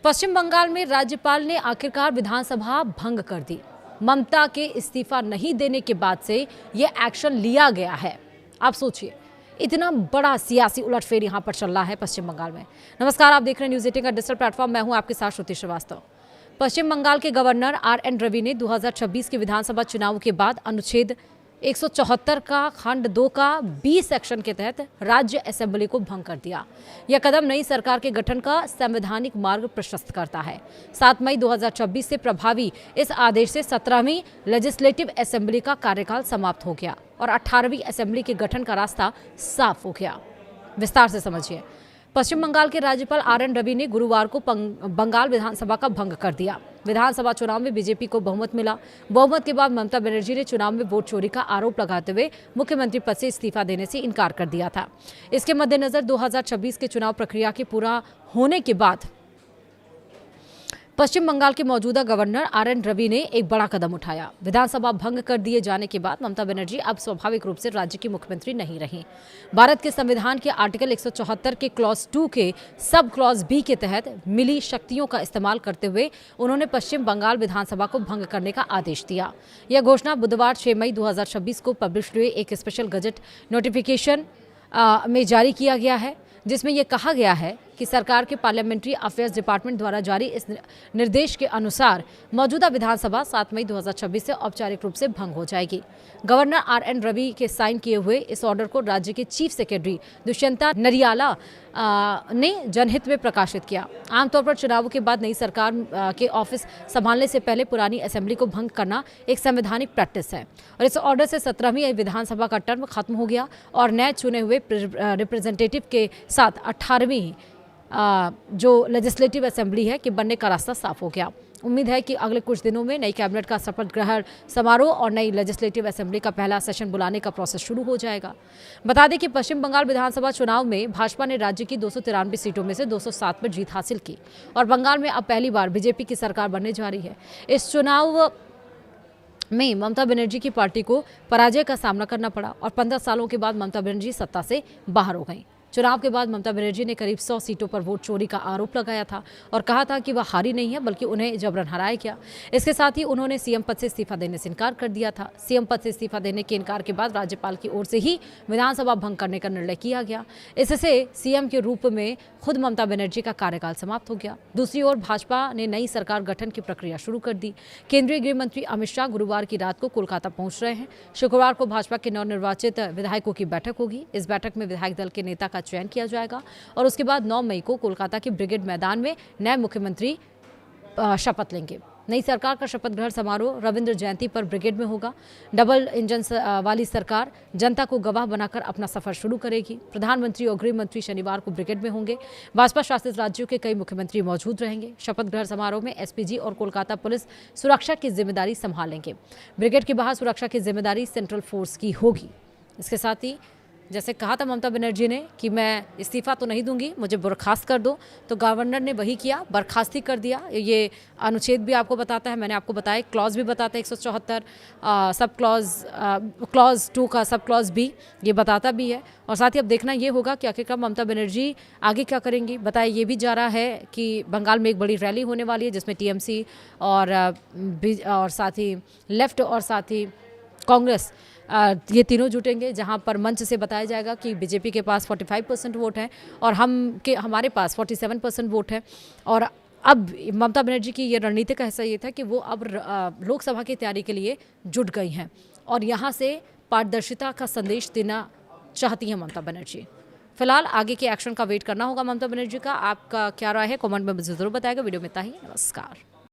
पश्चिम बंगाल में राज्यपाल ने आखिरकार विधानसभा भंग कर दी। ममता के इस्तीफा नहीं देने के बाद से यह एक्शन लिया गया है। आप सोचिए, इतना बड़ा सियासी उलटफेर यहां पर चल रहा है पश्चिम बंगाल में। नमस्कार, आप देख रहे हैं न्यूज़ 18 का डिजिटल प्लेटफॉर्म। मैं हूं आपके साथ श्रुति श्रीवास्तव। पश्चिम बंगाल के गवर्नर RN रवि ने 2026 के विधानसभा चुनाव के बाद अनुच्छेद 174 का खंड 2 का B सेक्शन के तहत राज्य असेंबली को भंग कर दिया। यह कदम नई सरकार के गठन का संवैधानिक मार्ग प्रशस्त करता है। 7 मई 2026 से प्रभावी इस आदेश से 17वीं लेजिस्लेटिव असेंबली का कार्यकाल समाप्त हो गया और 18वीं असेंबली के गठन का रास्ता साफ हो गया। विस्तार से समझिए। पश्चिम बंगाल के राज्यपाल RN रवि ने गुरुवार को बंगाल विधानसभा का भंग कर दिया। विधानसभा चुनाव में बीजेपी को बहुमत मिला। बहुमत के बाद ममता बनर्जी ने चुनाव में वोट चोरी का आरोप लगाते हुए मुख्यमंत्री पद से इस्तीफा देने से इनकार कर दिया था। इसके मद्देनजर 2026 के चुनाव प्रक्रिया के पूरा होने के बाद पश्चिम बंगाल के मौजूदा गवर्नर RN रवि ने एक बड़ा कदम उठाया। विधानसभा भंग कर दिए जाने के बाद ममता बनर्जी अब स्वाभाविक रूप से राज्य की मुख्यमंत्री नहीं रही। भारत के संविधान के आर्टिकल 174 के क्लॉज 2 के सब क्लॉज B के तहत मिली शक्तियों का इस्तेमाल करते हुए उन्होंने पश्चिम बंगाल विधानसभा को भंग करने का आदेश दिया। यह घोषणा बुधवार 6 मई 2026 को पब्लिश हुए एक स्पेशल गजट नोटिफिकेशन में जारी किया गया है, जिसमें यह कहा गया है कि सरकार के पार्लियामेंट्री अफेयर्स डिपार्टमेंट द्वारा जारी इस निर्देश के अनुसार मौजूदा विधानसभा 7 मई 2026 से औपचारिक रूप से भंग हो जाएगी। गवर्नर RN रवि के साइन किए हुए इस ऑर्डर को राज्य के चीफ सेक्रेटरी दुष्यंता नरियाला ने जनहित में प्रकाशित किया। आमतौर पर चुनावों के बाद नई सरकार के ऑफिस संभालने से पहले पुरानी असेंबली को भंग करना एक संवैधानिक प्रैक्टिस है और इस ऑर्डर से 17वीं विधानसभा का टर्म खत्म हो गया और नए चुने हुए रिप्रेजेंटेटिव के साथ 18वीं जो लेजिस्लेटिव असेंबली है कि बनने का रास्ता साफ हो गया। उम्मीद है कि अगले कुछ दिनों में नई कैबिनेट का शपथ ग्रहण समारोह और नई लेजिस्लेटिव असेंबली का पहला सेशन बुलाने का प्रोसेस शुरू हो जाएगा। बता दें कि पश्चिम बंगाल विधानसभा चुनाव में भाजपा ने राज्य की 293 सीटों में से 207 पर जीत हासिल की और बंगाल में अब पहली बार बीजेपी की सरकार बनने जा रही है। इस चुनाव में ममता बनर्जी की पार्टी को पराजय का सामना करना पड़ा और 15 सालों के बाद ममता बनर्जी सत्ता से बाहर हो गई। चुनाव के बाद ममता बनर्जी ने करीब 100 सीटों पर वोट चोरी का आरोप लगाया था और कहा था कि वह हारी नहीं है बल्कि उन्हें जबरन हराया गया। इसके साथ ही उन्होंने सीएम पद से इस्तीफा देने से इनकार कर दिया था। सीएम पद से इस्तीफा देने के इनकार के बाद राज्यपाल की ओर से ही विधानसभा भंग करने का निर्णय किया गया। इससे सीएम के रूप में खुद ममता बनर्जी का कार्यकाल समाप्त हो गया। दूसरी ओर भाजपा ने नई सरकार गठन की प्रक्रिया शुरू कर दी। केंद्रीय गृह मंत्री अमित शाह गुरुवार की रात को कोलकाता पहुंच रहे हैं। शुक्रवार को भाजपा के नवनिर्वाचित विधायकों की बैठक होगी। इस बैठक में विधायक दल के नेता का चयन किया जाएगा और उसके बाद 9 मई को कोलकाता के ब्रिगेड मैदान में नए मुख्यमंत्री शपथ लेंगे। नई सरकार का शपथ ग्रहण समारोह रविंद्र जयंती पर ब्रिगेड में होगा। डबल इंजन वाली सरकार जनता को गवाह बनाकर अपना सफर शुरू करेगी। प्रधानमंत्री और गृह मंत्री शनिवार को ब्रिगेड में होंगे। भाजपा शासित राज्यों के कई मुख्यमंत्री मौजूद रहेंगे। शपथ ग्रहण समारोह में SPG और कोलकाता पुलिस सुरक्षा की जिम्मेदारी संभालेंगे। ब्रिगेड के बाहर सुरक्षा की जिम्मेदारी सेंट्रल फोर्स की होगी। इसके साथ ही जैसे कहा था ममता बनर्जी ने कि मैं इस्तीफा तो नहीं दूंगी, मुझे बर्खास्त कर दो, तो गवर्नर ने वही किया, बर्खास्ती कर दिया। ये अनुच्छेद भी आपको बताता है, मैंने आपको बताया, क्लॉज भी बताता है 174 सब क्लॉज 2 का सब क्लॉज B ये बताता भी है। और साथ ही अब देखना ये होगा कि आखिरकार ममता बनर्जी आगे क्या करेंगी। बताया ये भी जा रहा है कि बंगाल में एक बड़ी रैली होने वाली है जिसमें TMC और साथ ही लेफ्ट और साथ ही कांग्रेस ये तीनों जुटेंगे, जहां पर मंच से बताया जाएगा कि बीजेपी के पास 45% वोट है और हमारे पास 47% वोट है। और अब ममता बनर्जी की ये रणनीति का हिस्सा ये था कि वो अब लोकसभा की तैयारी के लिए जुट गई हैं और यहाँ से पारदर्शिता का संदेश देना चाहती हैं ममता बनर्जी। फिलहाल आगे के एक्शन का वेट करना होगा ममता बनर्जी का। आपका क्या राय है कमेंट में मुझे जरूर बताएगा। वीडियो में इतना ही। नमस्कार।